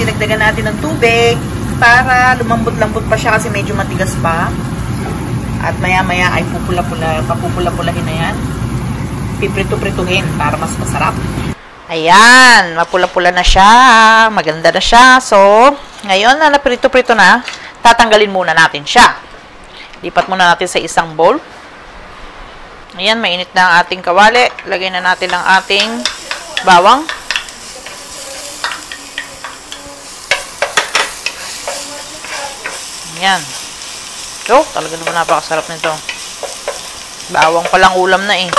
dinagdagan natin ng tubig para lumambot-lambot pa siya kasi medyo matigas pa. At maya-maya ay papupula-pulahin na yan. Piprito-prituhin para mas masarap. Ayan, mapula-pula na siya. Maganda na siya. So, ngayon na naprito-prito na, tatanggalin muna natin siya. Lipat muna natin sa isang bowl. Ayan, mainit na ang ating kawali. Lagay na natin ang ating bawang. Ayan. So, talaga naman napakasarap nito. Bawang palang ulam na eh.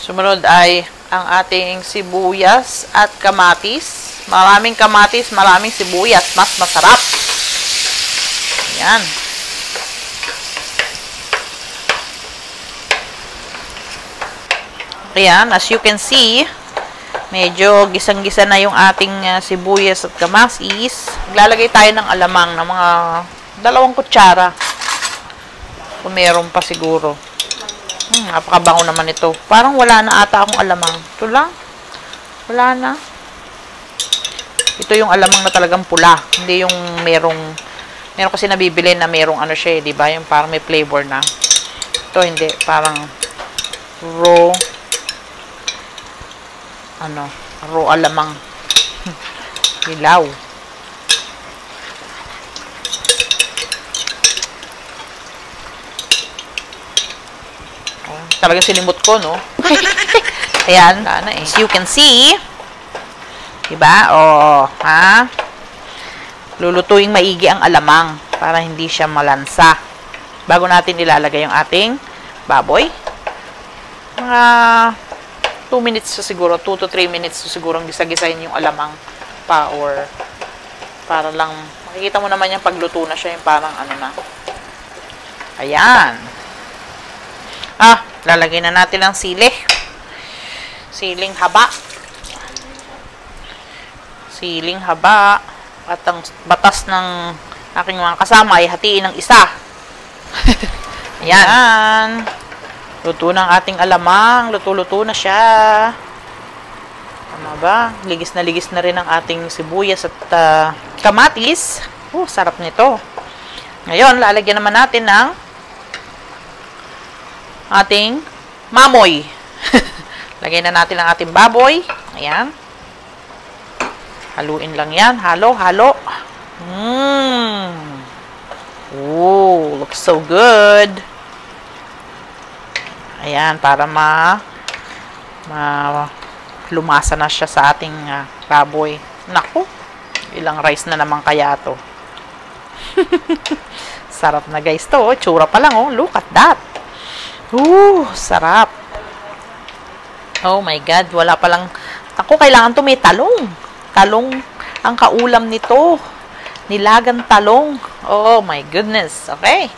Sumunod ay ang ating sibuyas at kamatis. Maraming kamatis, maraming sibuyas. Mas masarap. Ayan. Ayan, as you can see, medyo gisang-gisa na yung ating sibuyas at kamatis. Maglalagay tayo ng alamang ng mga 2 kutsara. Kung meron pa siguro. Napakabango naman ito. Parang wala na ata akong alamang. Ito lang. Wala na. Ito yung alamang na talagang pula. Hindi yung meron kasi nabibili na merong ano siya, di ba? Yung parang may flavor na. Ito hindi. Parang raw alamang. Hilaw. Talagang silimot ko, no? Ayan, as you can see, diba? Ha? Lulutuing maigi ang alamang para hindi siya malansa. Bago natin ilalagay yung ating baboy. Mga 2 minutes siguro, 2 to 3 minutes siguro ang gisa-gisahin yung alamang pa or para lang, makikita mo naman yung pagluto na siya, yung parang na. Ayan. Lalagay na natin ang sili. Siling haba. Siling haba. At ang batas ng aking mga kasama ay hatiin ng isa. Ayan. Luto ng ating alamang. Luto-luto na siya. Tama ba? Ligis na rin ang ating sibuyas at kamatis. Sarap nito. Ngayon, lalagyan naman natin ng ating mamoy. Lagay na natin ang ating baboy. Ayan. Haluin lang yan. Halo. Looks so good. Ayan, para lumasa na siya sa ating baboy. Naku, ilang rice na naman kaya to. Sarap na guys to. Tsura pa lang, look at that. Sarap. Oh my God, wala palang. Ako, kailangan to may talong. Talong ang kaulam nito. Nilagang talong. Oh my goodness. Okay.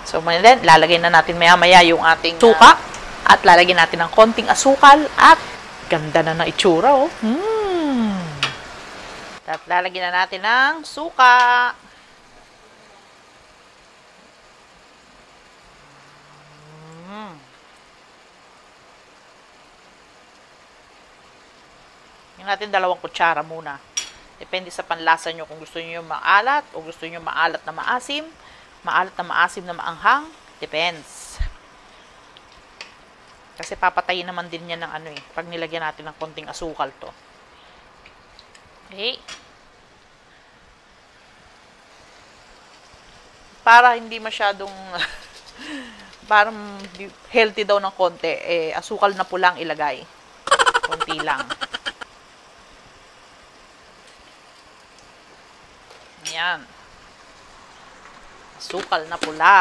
So, then, lalagay na natin maya-maya yung ating suka. At lalagyan natin ng konting asukal. At ganda na ng itsura, At lalagyan na natin ng suka. Natin 2 kutsara muna. Depende sa panlasa nyo kung gusto niyo maalat o gusto niyo maalat na maasim na maanghang. Depends. Kasi papatayin naman din yan ng pag nilagyan natin ng konting asukal to. Okay. Para hindi masyadong parang healthy daw ng konti, asukal na pulang ilagay. Konti lang. Ayan. Asukal na pula.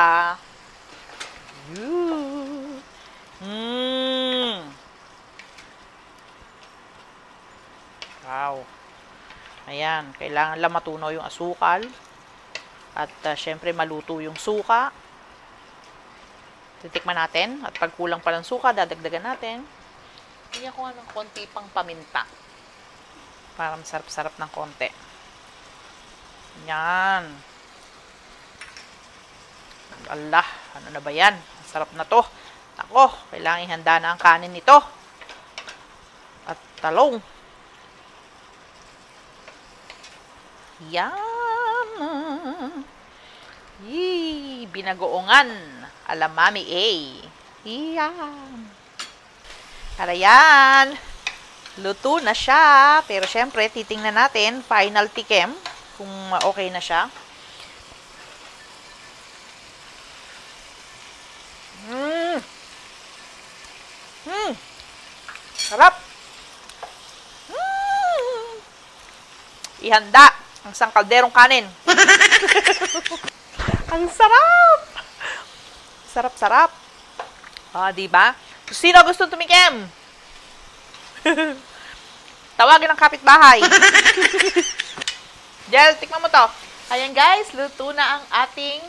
Wow. Ayan. Kailangan lang matunaw yung asukal. At syempre maluto yung suka. Titikman natin. At pag kulang pa ng suka, dadagdagan natin. Hindi ko ng konti pang paminta. Para masarap-sarap ng konti. Yan. Allah, ano na ba yan? Sarap na to. Ako, kailangan ihanda na ang kanin nito. At talong. Yan. Yee, binagoongan. Alamami A. Yan. Para yan. Luto na siya. Pero syempre, titingnan natin, final tikim, kung okay na siya. Sarap. Ihanda ang isang kalderong kanin. Ang sarap. Sarap-sarap. Diba? Sino gusto tumikim? Tawagin ang kapitbahay. Jel, tikman mo to. Ayan guys, luto na ang ating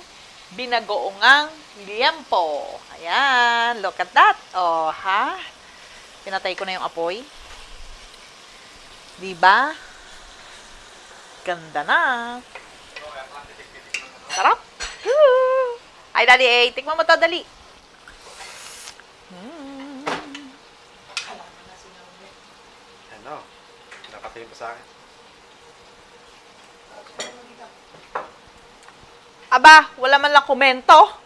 binagoongang liempo. Ayan, look at that. Oh, ha? Pinatay ko na yung apoy. Diba? Ganda na. Sarap. Ay, dali eh. Tikman mo to, dali. Ano? Nakatingin pa sa akin. Aba, wala man lang komento.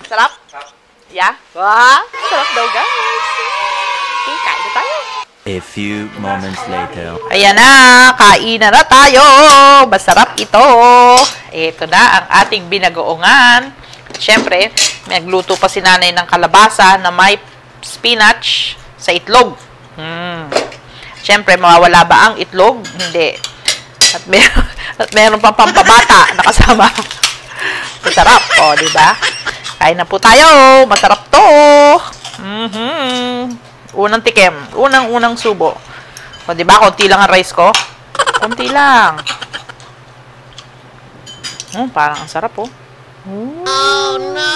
Sarap? Yeah? Wow, sarap daw, guys. Okay, kain na tayo. A few moments later. Ayan na, kain na tayo. Masarap ito. Ito na ang ating binagoongan. Siyempre, nagluto pa si nanay ng kalabasa na may spinach sa itlog. Siyempre, mawawala ba ang itlog? Hindi. At meron pang pampabata na kasama. Masarap. O, diba? Kain na po tayo. Masarap to. Unang tikim. Unang subo. O, diba? Konti lang ang rice ko. Konti lang. Parang ang sarap, oh. Oh, no!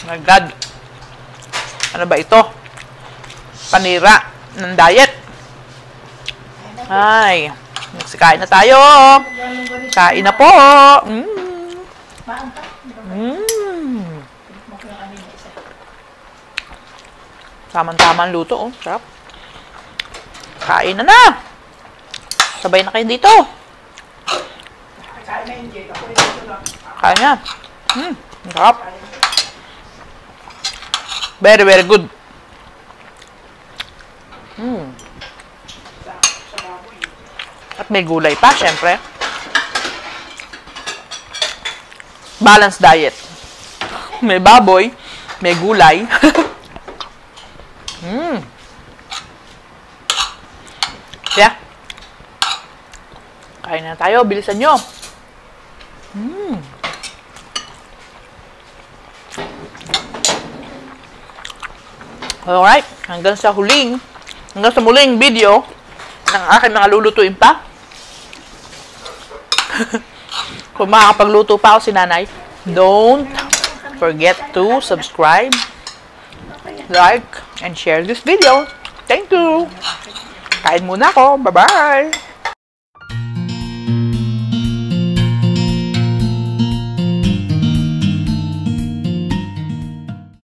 My God. Ano ba ito? Panira ng diet. Ay. Nagsikain na tayo. Kain na po. Tamang-tamang luto, oh. Sarap. Kain na na. Sabay na kayo dito. Kain na. Sarap. Very, very good. At may gulay pa, syempre. Balanced diet. May baboy, may gulay. Yeah. Kain na tayo, bilisan nyo. Alright, hanggang sa muling video ng aking mga lulutuin pa. Kung makakapagluto pa ako si nanay, don't forget to subscribe, like, and share this video. Thank you! Kain muna ako. Bye-bye!